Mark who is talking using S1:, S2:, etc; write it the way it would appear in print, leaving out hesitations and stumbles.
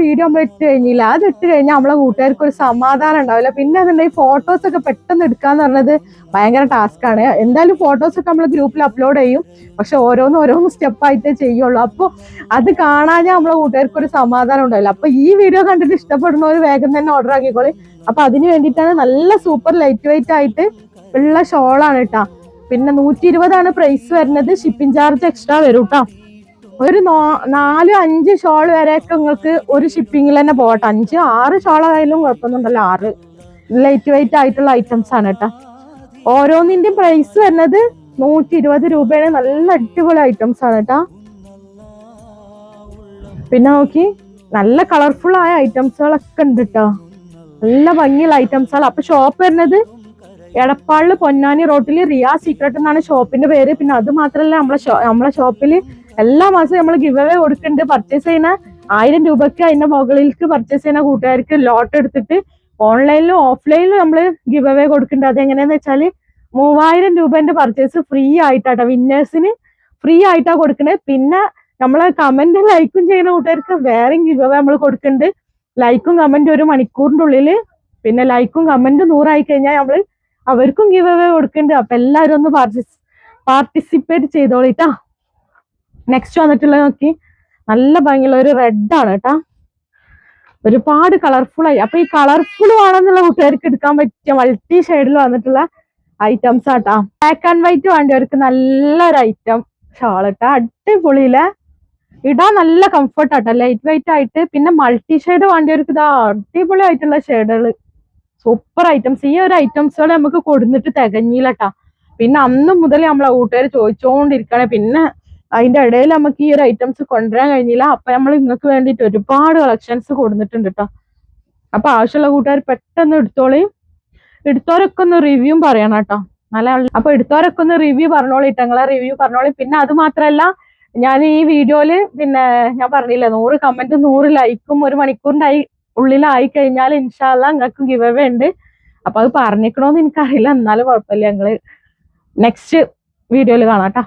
S1: Video നമ്മൾ ഇട്ട് കഴിഞ്ഞില്ല. അത് ഇട്ട് കഴിഞ്ഞാൽ നമ്മളെ കൂട്ടുകാർക്ക് ഒരു സമാധാനം ഉണ്ടാവില്ല. പിന്നെ അതുണ്ടെങ്കിൽ ഫോട്ടോസൊക്കെ പെട്ടെന്ന് എടുക്കാന്ന് പറഞ്ഞത് ഭയങ്കര ടാസ്ക്കാണ്. എന്തായാലും ഫോട്ടോസൊക്കെ നമ്മൾ ഗ്രൂപ്പിൽ അപ്ലോഡ് ചെയ്യും, പക്ഷെ ഓരോന്ന് സ്റ്റെപ്പായിട്ടേ ചെയ്യുള്ളൂ. അപ്പോൾ അത് കാണാൻ നമ്മളെ കൂട്ടുകാർക്ക് ഒരു സമാധാനം ഉണ്ടാവില്ല. അപ്പൊ ഈ വീഡിയോ കണ്ടിട്ട് ഇഷ്ടപ്പെടുന്നവർ വേഗം തന്നെ ഓർഡർ ആക്കിക്കോളി. അപ്പൊ അതിന് വേണ്ടിയിട്ടാണ് നല്ല സൂപ്പർ ലൈറ്റ് വെയിറ്റ് ആയിട്ട് ഉള്ള ഷോളാണ് കേട്ടാ. പിന്നെ 120 പ്രൈസ് വരുന്നത്. ഷിപ്പിംഗ് ചാർജ് എക്സ്ട്രാ വരും കേട്ടോ. ഒരു 4-5 ഷോൾ വരെയൊക്കെ നിങ്ങൾക്ക് ഒരു ഷിപ്പിങ്ങിൽ തന്നെ പോകട്ടെ. 5-6 ഷോൾ ആയാലും കുഴപ്പമൊന്നുണ്ടല്ലോ. 6 ലൈറ്റ് വെയിറ്റ് ആയിട്ടുള്ള ഐറ്റംസ് ആണ് കേട്ടോ. ഓരോന്നിന്റെ പ്രൈസ് വരുന്നത് 120 രൂപയാണ്. നല്ല അടിപൊളി ഐറ്റംസ് ആണ് കേട്ടോ. പിന്നെ നോക്കി നല്ല കളർഫുൾ ആയ ഐറ്റംസുകളൊക്കെ ഉണ്ട് കേട്ടോ. നല്ല ഭംഗിയുള്ള ഐറ്റംസുകൾ. അപ്പൊ ഷോപ്പ് വരുന്നത് എടപ്പാളില് പൊന്നാനി റോട്ടില് റിയ സീക്രട്ട് എന്നാണ് ഷോപ്പിന്റെ പേര്. പിന്നെ അത് മാത്രല്ല നമ്മളെ ഷോപ്പില് എല്ലാ മാസവും നമ്മൾ ഗിവ് അവേ കൊടുക്കുന്നുണ്ട്. പർച്ചേസ് ചെയ്യുന്ന 1000 രൂപയ്ക്ക് അതിന്റെ മുകളിലേക്ക് പർച്ചേസ് ചെയ്യുന്ന കൂട്ടുകാർക്ക് ലോട്ട് എടുത്തിട്ട് ഓൺലൈനിലും ഓഫ്ലൈനിലും നമ്മൾ ഗിവ് അവേ കൊടുക്കുന്നുണ്ട്. അതെങ്ങനെയാന്ന് വെച്ചാല് 3000 രൂപന്റെ പർച്ചേസ് ഫ്രീ ആയിട്ടാട്ടോ വിന്നേഴ്സിന് ഫ്രീ ആയിട്ടാ കൊടുക്കുന്നത്. പിന്നെ നമ്മളെ കമന്റ് ലൈക്കും ചെയ്യുന്ന കൂട്ടുകാർക്ക് വേറെയും ഗിവ് അവേ നമ്മൾ കൊടുക്കുന്നുണ്ട്. ലൈക്കും കമന്റും 1 മണിക്കൂറിന്റെ ഉള്ളില്, പിന്നെ ലൈക്കും കമന്റും 100 ആയി കഴിഞ്ഞാൽ നമ്മള് അവർക്കും ഗിവ് അവേ കൊടുക്കുന്നുണ്ട്. അപ്പൊ എല്ലാവരും ഒന്ന് പാർട്ടിസിപ്പേറ്റ് ചെയ്തോളിട്ടാ. നെക്സ്റ്റ് വന്നിട്ടുള്ളത് നോക്കി നല്ല ഭംഗിയുള്ള ഒരു റെഡ് ആണ് കേട്ടാ. ഒരുപാട് കളർഫുൾ ആയി. അപ്പൊ ഈ കളർഫുൾ ആണെന്നുള്ള കൂട്ടുകാർക്ക് എടുക്കാൻ പറ്റിയ മൾട്ടി ഷെയ്ഡിൽ വന്നിട്ടുള്ള ഐറ്റംസ് ആട്ടാ. ബ്ലാക്ക് ആൻഡ് വൈറ്റ് വേണ്ടിയവർക്ക് നല്ലൊരു ഐറ്റം ഷാൾ ഇട്ടാ. അടിപൊളിയിലെ ഇടാൻ നല്ല കംഫർട്ട് ആട്ടോ, ലൈറ്റ് വെയിറ്റ് ആയിട്ട്. പിന്നെ മൾട്ടി ഷെയ്ഡ് വേണ്ടിയവർക്ക് ഇതാ അടിപൊളി ആയിട്ടുള്ള ഷെയ്ഡുകൾ, സൂപ്പർ ഐറ്റംസ്. ഈ ഒരു ഐറ്റംസുകൾ നമുക്ക് കൊടുത്തിട്ട് തികഞ്ഞില്ലട്ടാ. പിന്നെ അന്ന് മുതൽ നമ്മളെ കൂട്ടുകാർ ചോദിച്ചോണ്ടിരിക്കണേ. പിന്നെ അതിന്റെ ഇടയിൽ നമുക്ക് ഈ ഒരു ഐറ്റംസ് കൊണ്ടുവരാൻ കഴിഞ്ഞില്ല. അപ്പൊ നമ്മൾ നിങ്ങൾക്ക് വേണ്ടിയിട്ട് ഒരുപാട് കളക്ഷൻസ് കൊടുത്തിട്ടുണ്ട് കേട്ടോ. അപ്പൊ ആവശ്യമുള്ള കൂട്ടുകാർ പെട്ടെന്ന് എടുത്തോരൊക്കെ ഒന്ന് റിവ്യൂ പറയണം കേട്ടോ. നല്ല അപ്പൊ എടുത്തോരൊക്കെ ഒന്ന് റിവ്യൂ പറഞ്ഞോളിട്ടോ. നിങ്ങളെ റിവ്യൂ പറഞ്ഞോളി. പിന്നെ അത് മാത്രല്ല, ഞാൻ ഈ വീഡിയോയില് പിന്നെ ഞാൻ പറഞ്ഞില്ല 100 കമന്റും 100 ലൈക്കും 1 മണിക്കൂറിന്റെ ഉള്ളിലായി കഴിഞ്ഞാൽ ഇൻഷാല്ലാ നിങ്ങൾക്ക് ഗിവ് അവേ ഉണ്ട്. അപ്പൊ അത് പറഞ്ഞിക്കണോന്ന് എനിക്കറിയില്ല, എന്നാലും കുഴപ്പമില്ല. ഞങ്ങള് നെക്സ്റ്റ് വീഡിയോയിൽ കാണാം കേട്ടോ.